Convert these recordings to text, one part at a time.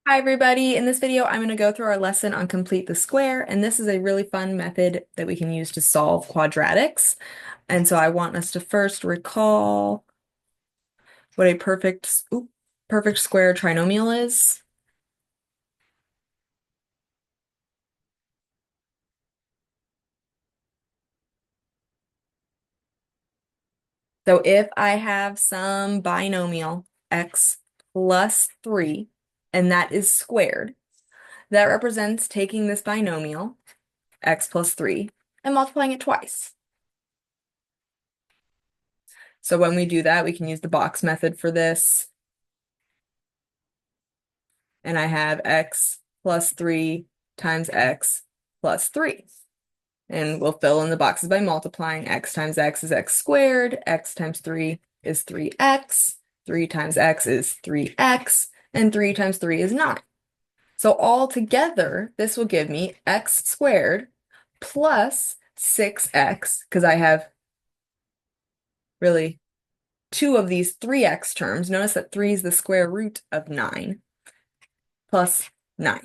Hi everybody, in this video I'm going to go through our lesson on complete the square, and this is a really fun method that we can use to solve quadratics. And so I want us to first recall what a perfect square trinomial is. So if I have some binomial x plus 3 and that is squared, that represents taking this binomial x plus 3 and multiplying it twice. So when we do that, we can use the box method for this. And I have x plus 3 times x plus 3. And we'll fill in the boxes by multiplying. X times x is x squared, x times 3 is 3x, 3 times x is 3x, and 3 times 3 is 9. So all together, this will give me x squared plus 6x, because I have really two of these 3x terms. Notice that 3 is the square root of 9, plus 9.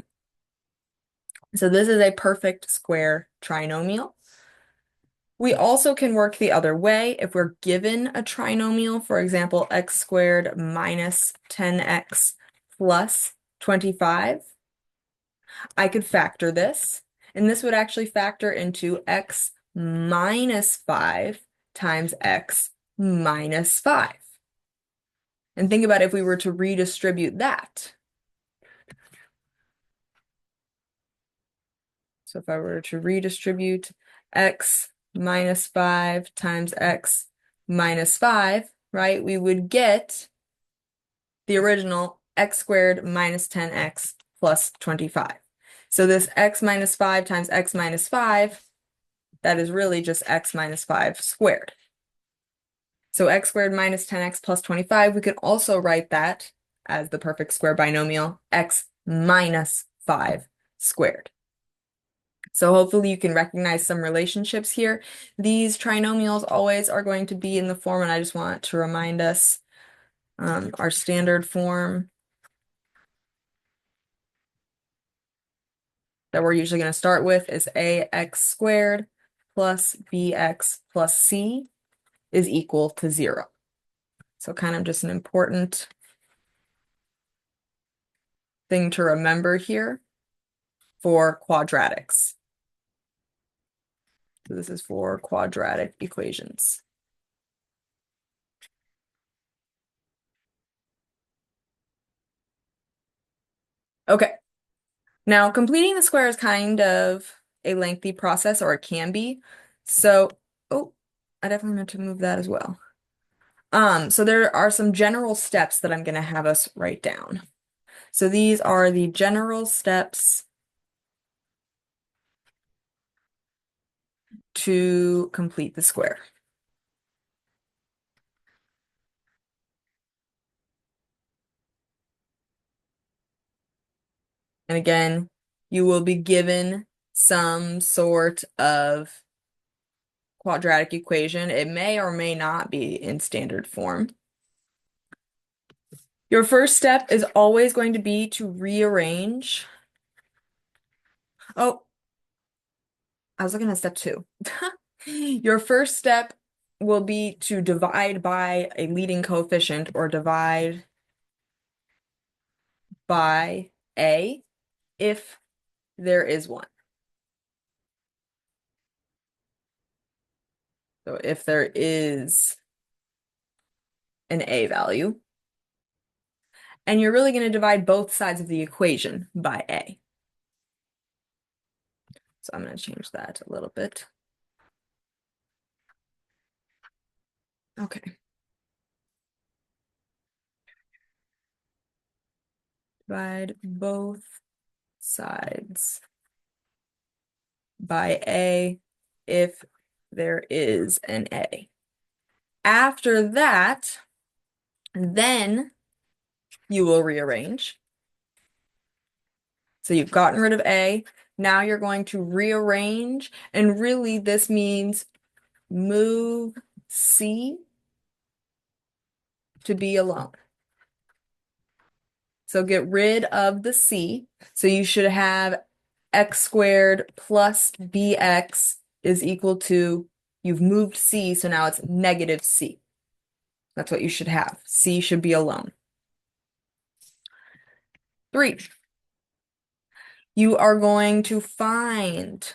So this is a perfect square trinomial. We also can work the other way. If we're given a trinomial, for example, x squared minus 10x plus 25, I could factor this, and this would actually factor into x minus 5 times x minus 5. And think about if we were to redistribute that. So if I were to redistribute x minus 5 times x minus 5, right, we would get the original x squared minus 10x plus 25. So this x minus 5 times x minus 5, that is really just x minus 5 squared. So x squared minus 10x plus 25, we could also write that as the perfect square binomial, x minus 5 squared. So hopefully you can recognize some relationships here. These trinomials always are going to be in the form, and I just want to remind us, our standard form that we're usually going to start with is ax squared plus bx plus c is equal to 0. So kind of just an important thing to remember here for quadratics. So this is for quadratic equations. Okay. Now, completing the square is kind of a lengthy process, or it can be. So, oh, I definitely meant to move that as well. So there are some general steps that I'm going to have us write down. So these are the general steps to complete the square. And again, you will be given some sort of quadratic equation. It may or may not be in standard form. Your first step is always going to be to rearrange. Oh, I was looking at step 2. Your first step will be to divide by a leading coefficient, or divide by a if there is one. So if there is an a value, and you're really going to divide both sides of the equation by a. So I'm going to change that a little bit. Okay. Divide both sides by a if there is an a. After that, then you will rearrange. So you've gotten rid of a. Now you're going to rearrange, and really this means move c to be alone. So get rid of the c. So you should have x squared plus bx is equal to, you've moved c, so now it's negative c. That's what you should have. C should be alone. 3. You are going to find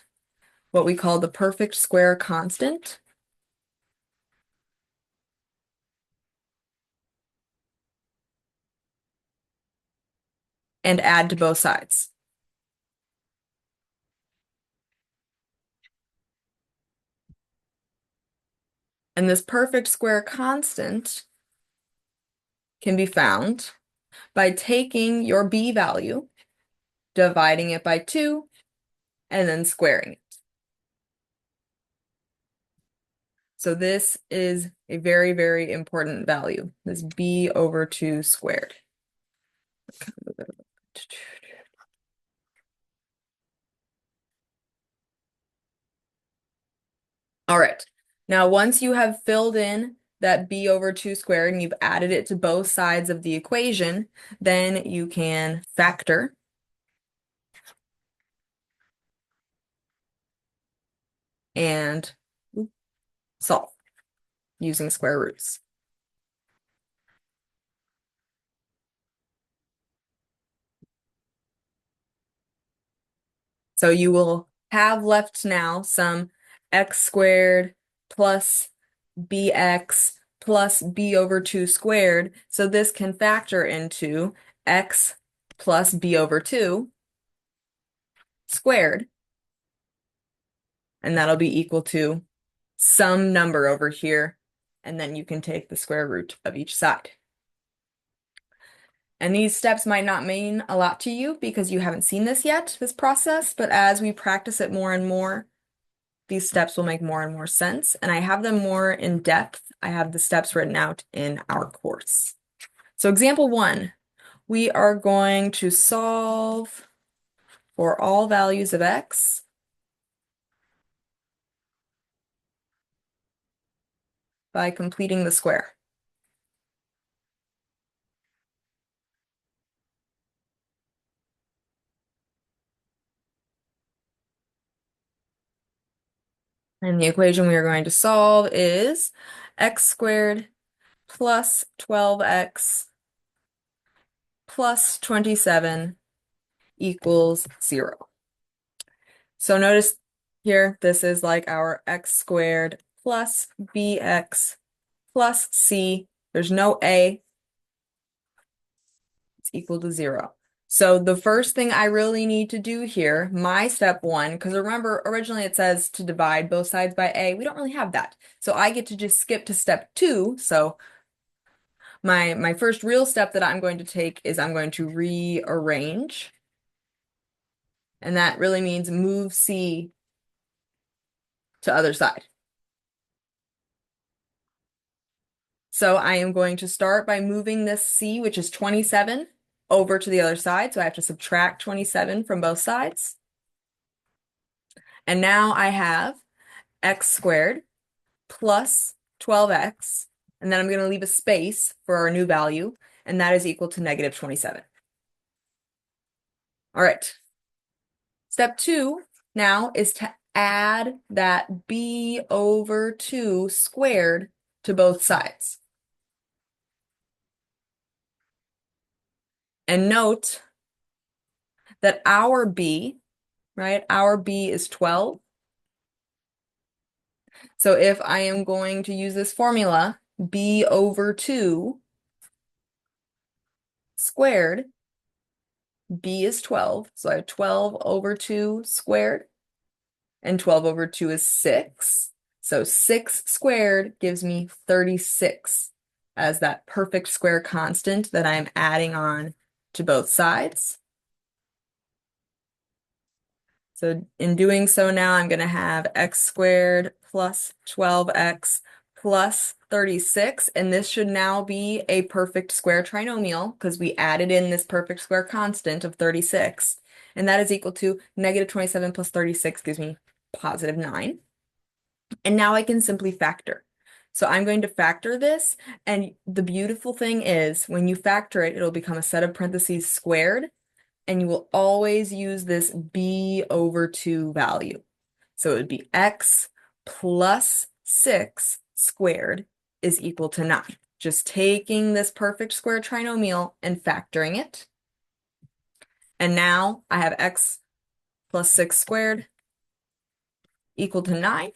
what we call the perfect square constant. And add to both sides. And this perfect square constant can be found by taking your b value, dividing it by 2, and then squaring it. So this is a very, very important value, this b over 2 squared. All right. Now, once you have filled in that b over 2 squared and you've added it to both sides of the equation, then you can factor and solve using square roots. So you will have left now some x squared plus bx plus b over 2 squared. So this can factor into x plus b over 2 squared. And that'll be equal to some number over here. And then you can take the square root of each side. And these steps might not mean a lot to you because you haven't seen this yet, this process, but as we practice it more and more, these steps will make more and more sense. And I have them more in depth. I have the steps written out in our course. So example 1, we are going to solve for all values of x by completing the square. And the equation we are going to solve is x squared plus 12x plus 27 equals 0. So notice here, this is like our x squared plus bx plus c. There's no a. It's equal to 0. So the first thing I really need to do here, my step 1, because remember originally it says to divide both sides by a. We don't really have that. So I get to just skip to step 2. So my first real step that I'm going to take is I'm going to rearrange. And that really means move c to other side. So I am going to start by moving this c, which is 27, over to the other side. So I have to subtract 27 from both sides. And now I have x squared plus 12x, and then I'm going to leave a space for our new value, and that is equal to negative 27. All right. Step 2 now is to add that b over 2 squared to both sides. And note that our b, right, our b is 12. So if I am going to use this formula, b over 2 squared, b is 12. So I have 12 over 2 squared, and 12 over 2 is 6. So 6 squared gives me 36 as that perfect square constant that I'm adding on to both sides. So in doing so now, I'm going to have x squared plus 12x plus 36, and this should now be a perfect square trinomial because we added in this perfect square constant of 36, and that is equal to negative 27 plus 36 gives me positive 9. And now I can simply factor. So I'm going to factor this, and the beautiful thing is when you factor it, it'll become a set of parentheses squared, and you will always use this b over 2 value. So it would be x plus 6 squared is equal to 9. Just taking this perfect square trinomial and factoring it. And now I have x plus 6 squared equal to 9.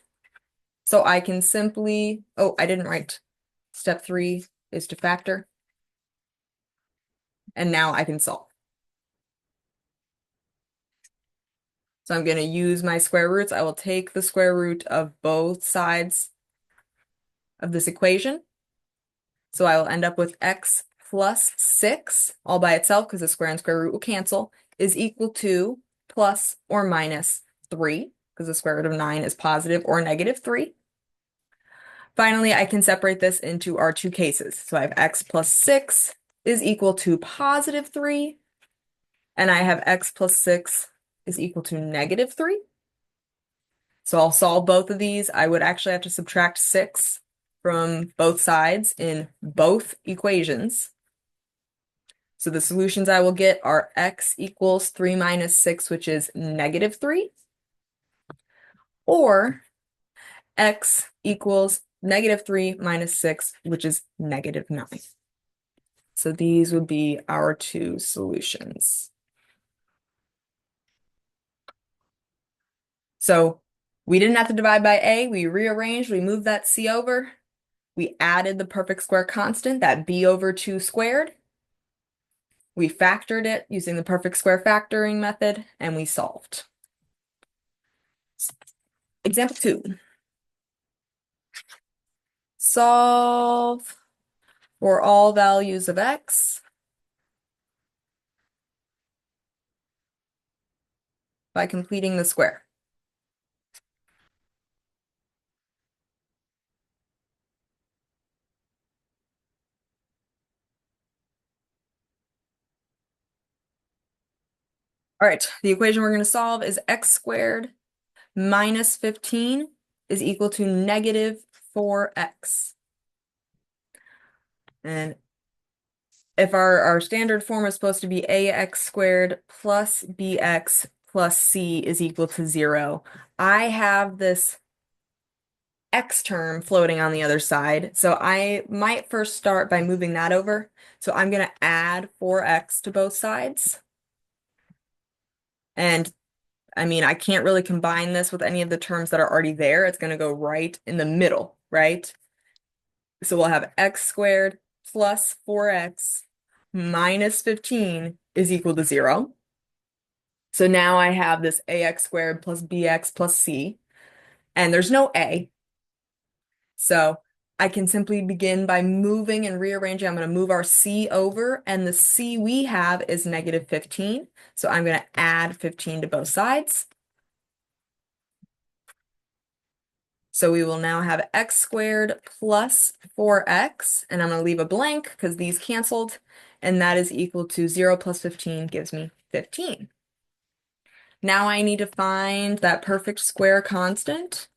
So I can simply, oh, I didn't write. Step 3 is to factor. And now I can solve. So I'm going to use my square roots. I will take the square root of both sides of this equation. So I will end up with x plus 6 all by itself, because the square and square root will cancel, is equal to plus or minus 3, because the square root of 9 is positive or negative 3. Finally, I can separate this into our two cases. So I have x plus 6 is equal to positive 3, and I have x plus 6 is equal to negative 3. So I'll solve both of these. I would actually have to subtract 6 from both sides in both equations. So the solutions I will get are x equals 3 minus 6, which is negative 3, or x equals negative 3 minus 6, which is negative 9. So these would be our two solutions. So we didn't have to divide by a, we rearranged, we moved that c over, we added the perfect square constant, that b over 2 squared. We factored it using the perfect square factoring method, and we solved. Example 2. Solve for all values of x by completing the square. All right, the equation we're going to solve is x squared minus 15 is equal to negative 4x. And if our standard form is supposed to be ax squared plus bx plus c is equal to 0, I have this x term floating on the other side. So I might first start by moving that over. So I'm going to add 4x to both sides. And I mean, I can't really combine this with any of the terms that are already there. It's going to go right in the middle, right? So we'll have x squared plus 4x minus 15 is equal to 0. So now I have this ax squared plus bx plus c, and there's no a. So I can simply begin by moving and rearranging. I'm going to move our c over, and the c we have is negative 15. So I'm going to add 15 to both sides. So we will now have x squared plus 4x, and I'm going to leave a blank because these canceled, and that is equal to 0 plus 15 gives me 15. Now I need to find that perfect square constant,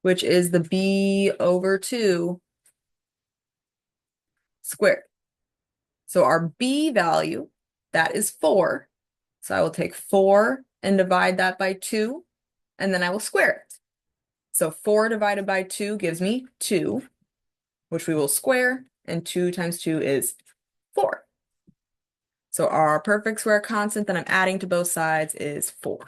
which is the b over 2 squared. So our b value, that is 4. So I will take 4 and divide that by 2, and then I will square it. So 4 divided by 2 gives me 2, which we will square, and 2 times 2 is 4. So our perfect square constant that I'm adding to both sides is 4.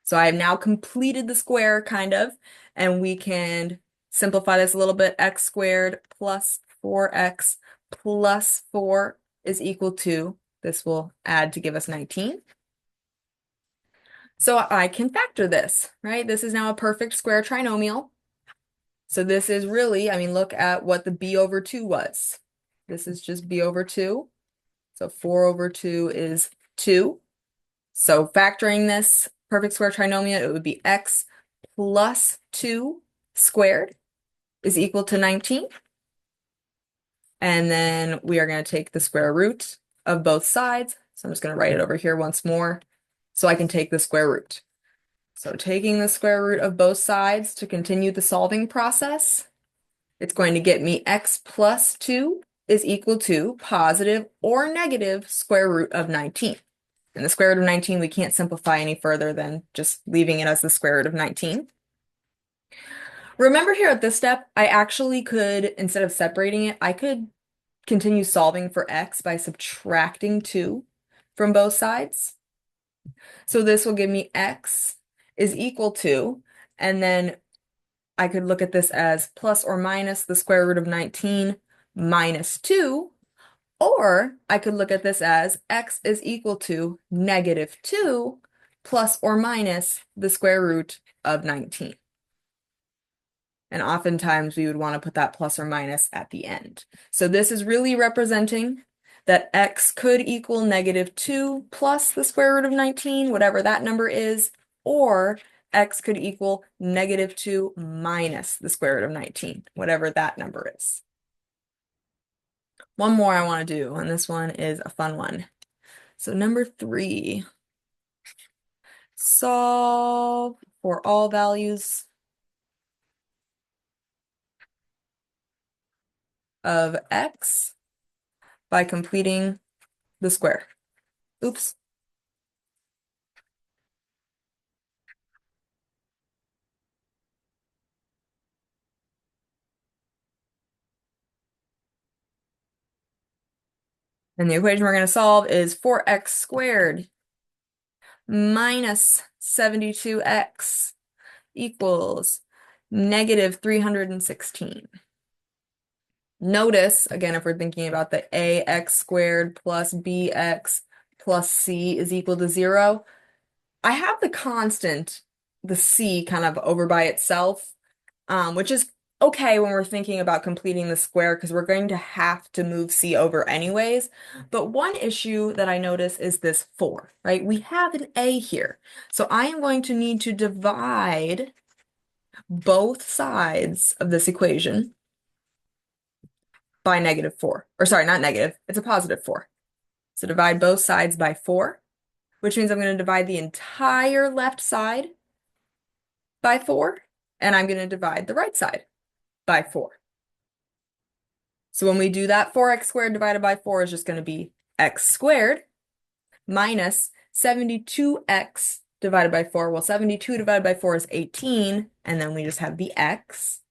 So I have now completed the square, kind of, and we can simplify this a little bit. X squared plus 4x plus 4 is equal to, this will add to give us 19. So I can factor this, right? This is now a perfect square trinomial. So this is really, I mean, look at what the b over 2 was. This is just b over 2. So 4 over 2 is 2. So factoring this perfect square trinomial, it would be x plus 2 squared is equal to 19. And then we are going to take the square root of both sides. So I'm just going to write it over here once more. so I can take the square root. So taking the square root of both sides to continue the solving process, it's going to get me x plus 2 is equal to positive or negative square root of 19. And the square root of 19, we can't simplify any further than just leaving it as the square root of 19. Remember here at this step, I actually could, instead of separating it, I could continue solving for x by subtracting 2 from both sides. So this will give me x is equal to, and then I could look at this as plus or minus the square root of 19 minus 2, or I could look at this as x is equal to negative 2 plus or minus the square root of 19. And oftentimes we would want to put that plus or minus at the end. So this is really representing that x could equal negative 2 plus the square root of 19, whatever that number is, or x could equal negative 2 minus the square root of 19, whatever that number is. One more I want to do, and this one is a fun one. So number 3, solve for all values of x by completing the square. Oops. And the equation we're going to solve is 4x squared minus 72x equals negative 316. Notice, again, if we're thinking about the ax squared plus bx plus c is equal to 0, I have the constant, the c, kind of over by itself, which is okay when we're thinking about completing the square because we're going to have to move c over anyways. But one issue that I notice is this 4, right? We have an a here. So I am going to need to divide both sides of this equation by negative 4. Or sorry, not negative, it's a positive 4. So divide both sides by 4, which means I'm going to divide the entire left side by 4, and I'm going to divide the right side by 4. So when we do that, 4x squared divided by 4 is just going to be x squared minus 72x divided by 4. Well, 72 divided by 4 is 18, and then we just have the x.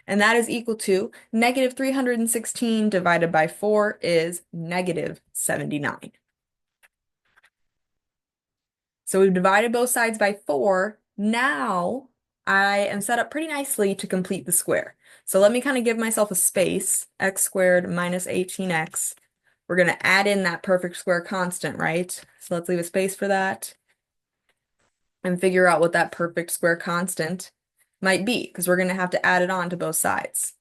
And that is equal to negative 316 divided by 4 is negative 79. So we've divided both sides by 4. Now I am set up pretty nicely to complete the square. So let me kind of give myself a space, x squared minus 18x. We're going to add in that perfect square constant, right? So let's leave a space for that and figure out what that perfect square constant might be, because we're going to have to add it on to both sides.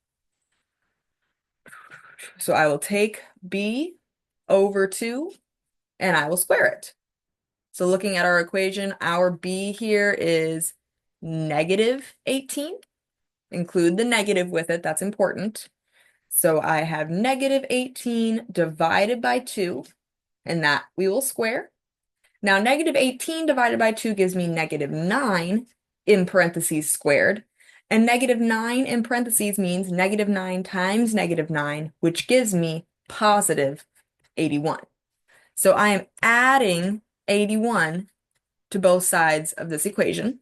So I will take b over 2 and I will square it. So looking at our equation, our b here is negative 18. Include the negative with it, that's important. So I have negative 18 divided by 2, and that we will square. Now negative 18 divided by 2 gives me negative 9 in parentheses squared. And negative 9 in parentheses means negative 9 times negative 9, which gives me positive 81. So I am adding 81 to both sides of this equation.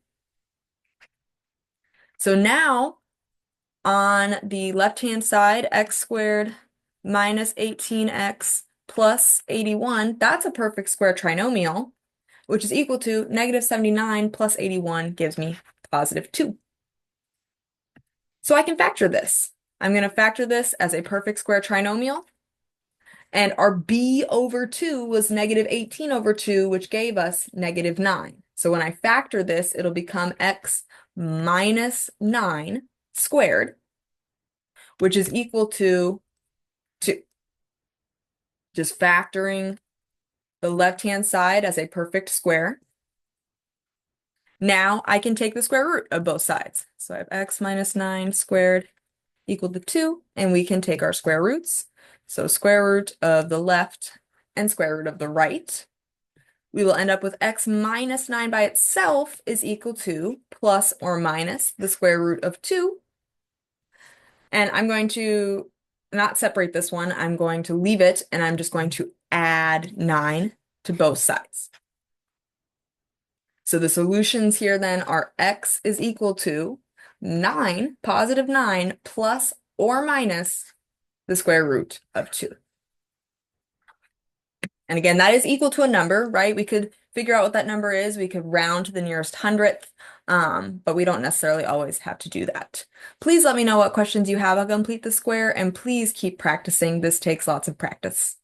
So now on the left-hand side, x squared minus 18x plus 81, that's a perfect square trinomial, which is equal to negative 79 plus 81 gives me positive 2. So I can factor this. I'm going to factor this as a perfect square trinomial. And our b over 2 was negative 18 over 2, which gave us negative 9. So when I factor this, it'll become x minus 9 squared, which is equal to 2. Just factoring the left-hand side as a perfect square. Now I can take the square root of both sides. So I have x minus 9 squared equal to 2, and we can take our square roots. So square root of the left and square root of the right. we will end up with x minus 9 by itself is equal to plus or minus the square root of 2. And I'm going to not separate this one. I'm going to leave it, and I'm just going to add 9 to both sides. So the solutions here then are x is equal to 9, positive 9, plus or minus the square root of 2. And again, that is equal to a number, right? We could figure out what that number is. We could round to the nearest hundredth, but we don't necessarily always have to do that. Please let me know what questions you have. I'll complete the square, and please keep practicing. This takes lots of practice.